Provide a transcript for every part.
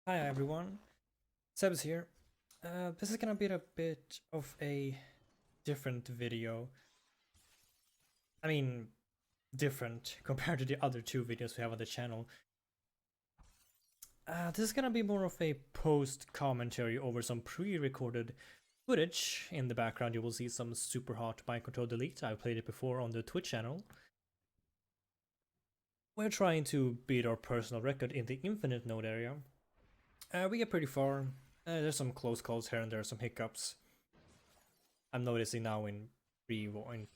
Hi everyone, Seb's here. This is gonna be a bit of a different video. I mean, different compared to the other two videos we have on the channel. This is gonna be more of a post commentary over some pre-recorded footage. In the background you will see some super hot mind control delete. I played it before on the Twitch channel. We're trying to beat our personal record in the infinite node area. We get pretty far. There's some close calls here and there, some hiccups. I'm noticing now in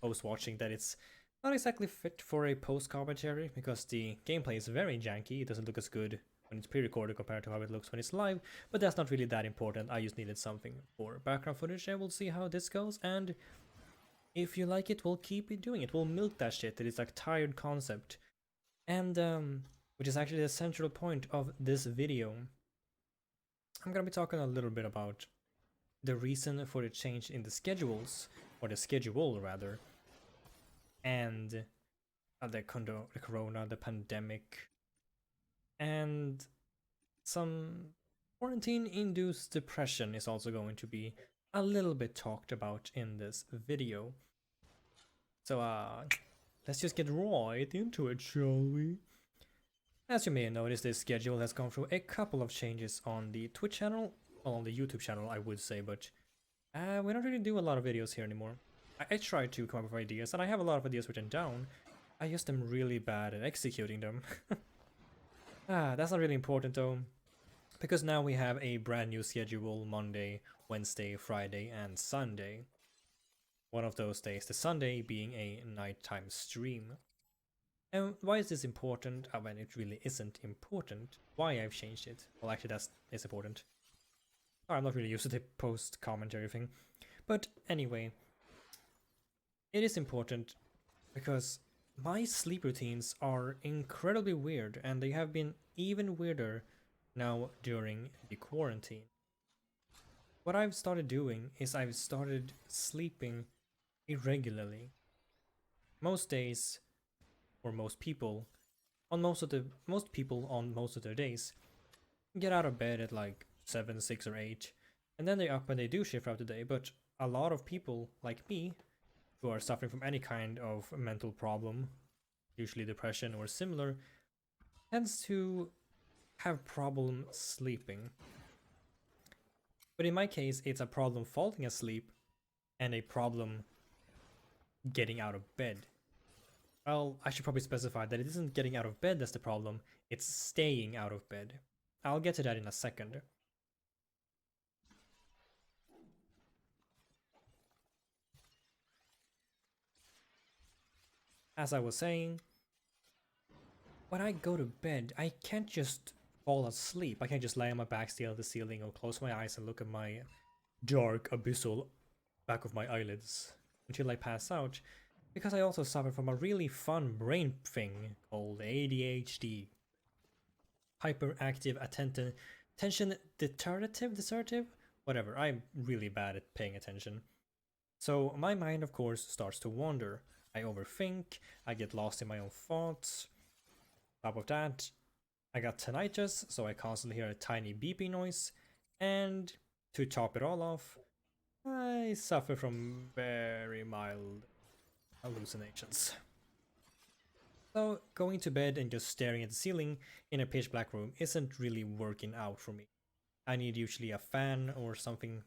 post watching that it's not exactly fit for a post commentary because the gameplay is very janky. It doesn't look as good when it's pre-recorded compared to how it looks when it's live, but that's not really that important. I just needed something for background footage and we'll see how this goes, and if you like it, we'll keep it doing it. We'll milk that shit. It is a tired concept. And which is actually the central point of this video. I'm gonna be talking a little bit about the reason for the change in the schedules, or the schedule rather, and the corona, the pandemic, and some quarantine-induced depression is also going to be a little bit talked about in this video. So let's just get right into it, shall we? As you may have noticed, this schedule has gone through a couple of changes on the Twitch channel, well, on the YouTube channel I would say, but we don't really do a lot of videos here anymore. I try to come up with ideas, and I have a lot of ideas written down. I just am really bad at executing them. That's not really important though, because now we have a brand new schedule: Monday, Wednesday, Friday, and Sunday. One of those days, the Sunday, being a nighttime stream. And why is this important? When it really isn't important. Why I've changed it? Well, actually, is important. Oh, I'm not really used to the post commentary thing. But anyway, it is important because my sleep routines are incredibly weird, and they have been even weirder now during the quarantine. What I've started doing is I've started sleeping irregularly. Most days, or most people on most people on most of their days get out of bed at like 7, 6, or 8, and then they up and they do shift throughout the day. But a lot of people like me who are suffering from any kind of mental problem, usually depression or similar, tends to have problem sleeping. But in my case, it's a problem falling asleep and a problem getting out of bed. Well, I should probably specify that it isn't getting out of bed that's the problem, it's staying out of bed. I'll get to that in a second. As I was saying, when I go to bed, I can't just fall asleep. I can't just lay on my back, stare at the ceiling, or close my eyes and look at my dark, abyssal back of my eyelids until I pass out, because I also suffer from a really fun brain thing called ADHD. Hyperactive attention desertive? Whatever, I'm really bad at paying attention. So my mind, of course, starts to wander. I overthink, I get lost in my own thoughts. On top of that, I got tinnitus, so I constantly hear a tiny beeping noise, and to top it all off, I suffer from very mild hallucinations. So going to bed and just staring at the ceiling in a pitch black room isn't really working out for me. I need usually a fan or something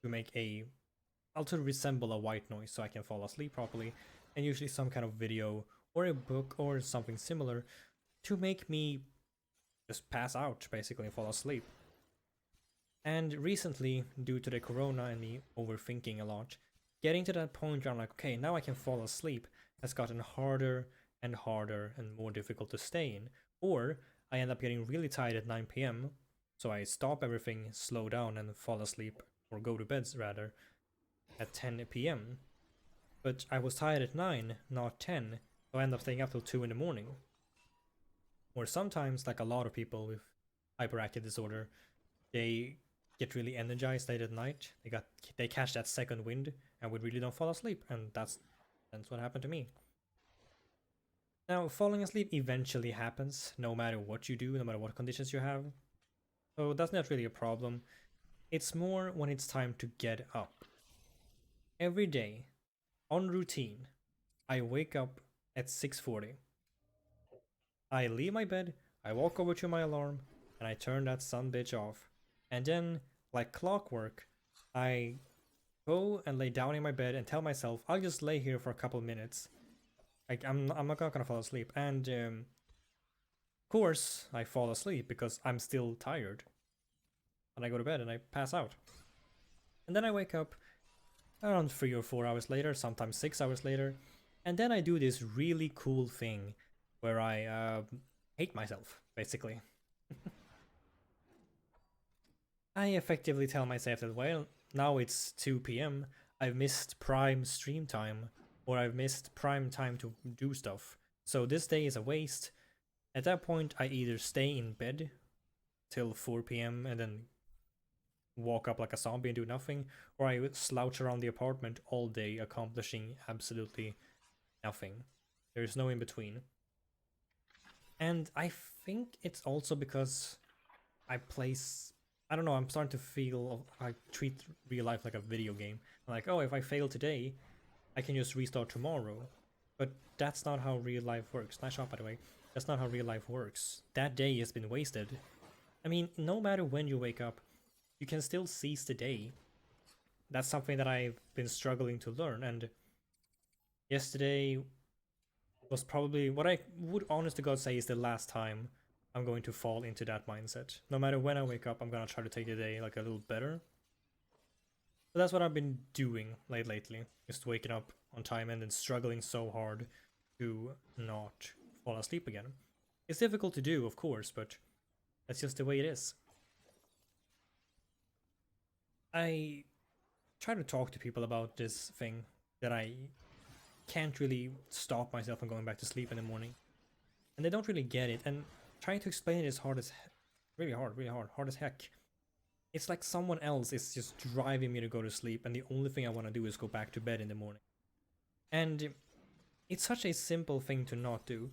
to make to resemble a white noise so I can fall asleep properly, and usually some kind of video or a book or something similar to make me just pass out basically and fall asleep. And recently, due to the corona and me overthinking a lot, getting to that point where I'm like, okay, now I can fall asleep has gotten harder and harder and more difficult to stay in. Or I end up getting really tired at 9 p.m, so I stop everything, slow down, and fall asleep, or go to bed rather, at 10 p.m. But I was tired at 9, not 10, so I end up staying up till 2 in the morning. Or sometimes, like a lot of people with hyperactive disorder, they get really energized late at night. They catch that second wind and we really don't fall asleep, and that's what happened to me. Now, falling asleep eventually happens, no matter what you do, no matter what conditions you have. So that's not really a problem. It's more when it's time to get up. Every day, on routine, I wake up at 6:40. I leave my bed, I walk over to my alarm, and I turn that son bitch off. And then, like clockwork, I go and lay down in my bed and tell myself I'll just lay here for a couple minutes. Like I'm not gonna fall asleep. And of course, I fall asleep because I'm still tired. And I go to bed and I pass out. And then I wake up around 3 or 4 hours later, sometimes 6 hours later, and then I do this really cool thing where I hate myself, basically. I effectively tell myself that, well, now it's 2 p.m, I've missed prime stream time, or I've missed prime time to do stuff, so this day is a waste. At that point, I either stay in bed till 4 p.m. and then walk up like a zombie and do nothing, or I would slouch around the apartment all day accomplishing absolutely nothing. There's no in between. And I think it's also because I don't know, I'm starting to feel I treat real life like a video game. I'm like, oh, if I fail today, I can just restart tomorrow. But that's not how real life works. Nice shot, by the way. That's not how real life works. That day has been wasted. I mean, no matter when you wake up, you can still seize the day. That's something that I've been struggling to learn, and yesterday was probably what I would honest to God say is the last time I'm going to fall into that mindset. No matter when I wake up, I'm gonna try to take the day like a little better. But that's what I've been doing lately, just waking up on time and then struggling so hard to not fall asleep again. It's difficult to do, of course, but that's just the way it is. I try to talk to people about this thing that I can't really stop myself from going back to sleep in the morning, and they don't really get it, and trying to explain it is hard as really hard as heck. It's like someone else is just driving me to go to sleep, and the only thing I want to do is go back to bed in the morning. And it's such a simple thing to not do.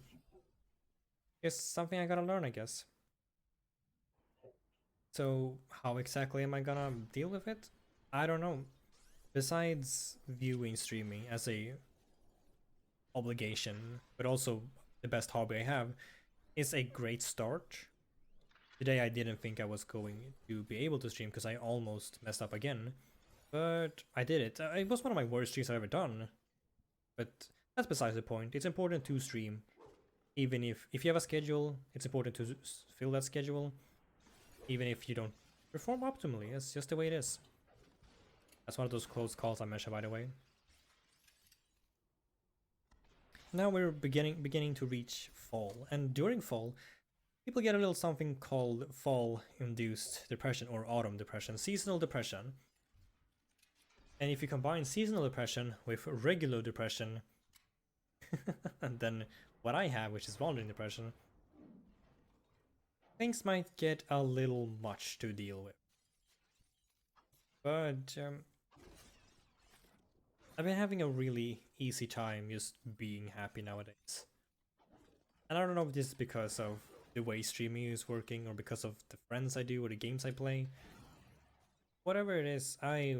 It's something I gotta learn, I guess. So how exactly am I gonna deal with it? I don't know. Besides viewing streaming as a obligation, but also the best hobby I have, is a great start. Today I didn't think I was going to be able to stream because I almost messed up again, but I did it. It was one of my worst streams I've ever done, but that's besides the point. It's important to stream. Even if you have a schedule, it's important to fill that schedule. Even if you don't perform optimally, it's just the way it is. That's one of those close calls I mentioned, by the way. Now we're beginning to reach fall, and during fall, people get a little something called fall-induced depression or autumn depression, seasonal depression. And if you combine seasonal depression with regular depression, and then what I have, which is wandering depression, things might get a little much to deal with. But I've been having a really easy time just being happy nowadays. And I don't know if this is because of the way streaming is working or because of the friends I do or the games I play. Whatever it is, I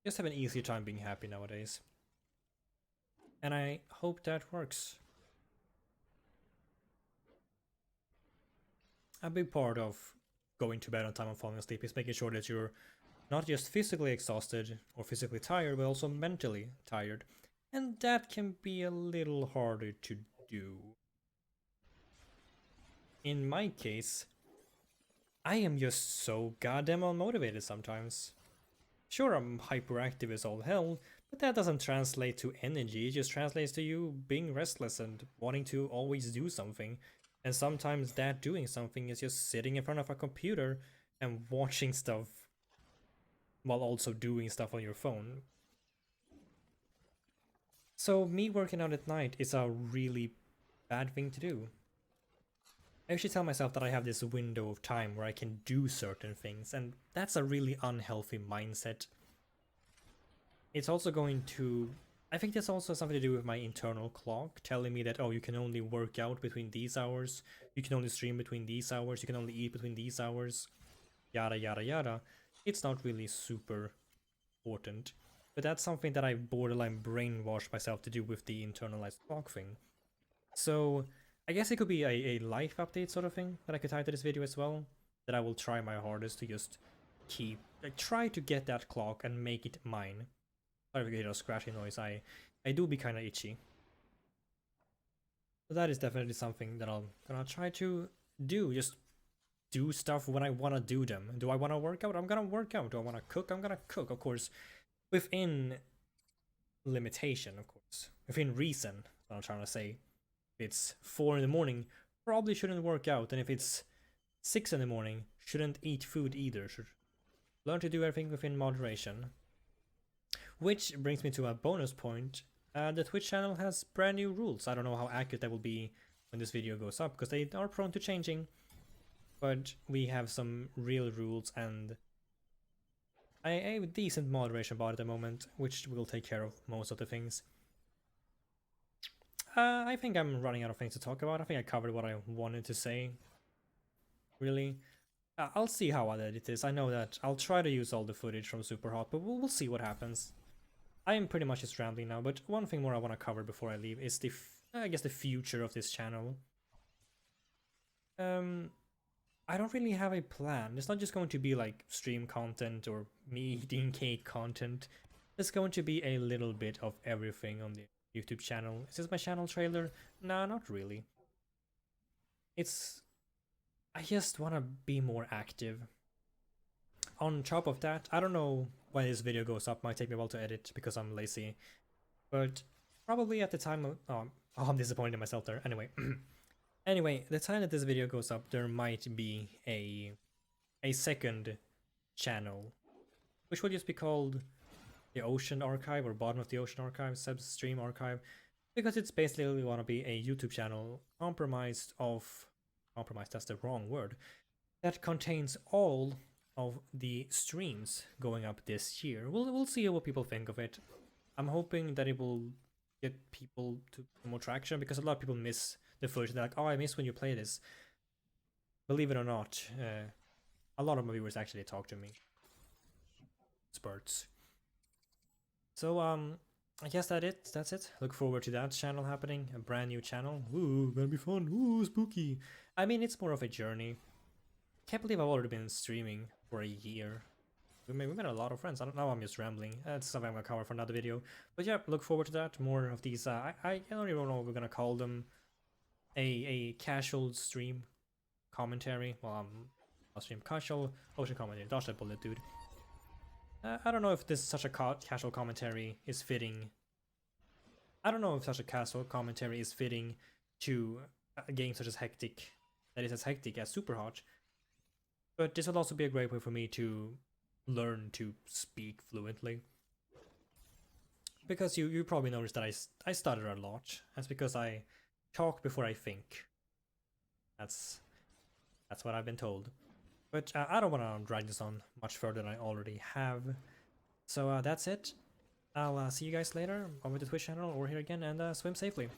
just have an easier time being happy nowadays. And I hope that works. A big part of going to bed on time and falling asleep is making sure that you're not just physically exhausted or physically tired, but also mentally tired. And that can be a little harder to do. In my case, I am just so goddamn unmotivated sometimes. Sure, I'm hyperactive as all hell, but that doesn't translate to energy, it just translates to you being restless and wanting to always do something. And sometimes that doing something is just sitting in front of a computer and watching stuff while also doing stuff on your phone. So me working out at night is a really bad thing to do. I usually tell myself that I have this window of time where I can do certain things, and that's a really unhealthy mindset. It's also going to... I think this also has something to do with my internal clock, telling me that, oh, you can only work out between these hours, you can only stream between these hours, you can only eat between these hours. yada yada yada, it's not really super important. But that's something that I borderline brainwashed myself to do with the internalized clock thing. So I guess it could be a life update sort of thing that I could tie to this video as well. That I will try my hardest to just keep, like, try to get that clock and make it mine. Sorry if you hear a scratching noise, I do be kinda itchy. So that is definitely something that I'm gonna try to do. Just do stuff when I wanna do them. Do I wanna work out? I'm gonna work out. Do I wanna cook? I'm gonna cook, of course. Within limitation, of course. Within reason, that's what I'm trying to say. If it's 4 in the morning, probably shouldn't work out. And if it's 6 in the morning, shouldn't eat food either. Should learn to do everything within moderation. Which brings me to a bonus point. The Twitch channel has brand new rules. I don't know how accurate that will be when this video goes up, because they are prone to changing. But we have some real rules and a decent moderation bar at the moment, which will take care of most of the things. I think I'm running out of things to talk about. I think I covered what I wanted to say. Really. I'll see how I edit this. I know that I'll try to use all the footage from Super Hot, but we'll see what happens. I am pretty much just rambling now, but one thing more I want to cover before I leave is I guess the future of this channel. I don't really have a plan. It's not just going to be like stream content or me eating cake content. It's going to be a little bit of everything on the YouTube channel. Is this my channel trailer? Nah, not really. I just want to be more active. On top of that, I don't know when this video goes up. Might take me a while to edit because I'm lazy. But probably at the time of... Oh, I'm disappointed in myself there. Anyway. Anyway, the time that this video goes up, there might be a second channel, which will just be called the Ocean Archive or Bottom of the Ocean Archive, Substream Archive, because it's basically want to be a YouTube channel compromised, that's the wrong word, that contains all of the streams going up this year. We'll see what people think of it. I'm hoping that it will get people to more traction, because a lot of people miss the footage. They're like, oh, I miss when you play this. Believe it or not, a lot of my viewers actually talk to me. Spurts. So, I guess that's it. Look forward to that channel happening. A brand new channel. Ooh, gonna be fun. Ooh, spooky. I mean, it's more of a journey. Can't believe I've already been streaming for a year. We made a lot of friends. I don't know, I'm just rambling. That's something I'm gonna cover for another video. But yeah, look forward to that. More of these, I don't even know what we're gonna call them. A casual stream commentary. Well, I'll stream casual ocean commentary. Dodge that bullet, dude. I don't know if this such a casual commentary is fitting. I don't know if such a casual commentary is fitting to a game such as Hectic, that is as hectic as Super Hot. But this will also be a great way for me to learn to speak fluently. Because you probably noticed that I stutter a lot. That's because I talk before I think. That's what I've been told. But I don't want to drag this on much further than I already have. So that's it. I'll see you guys later over the Twitch channel or here again, and swim safely.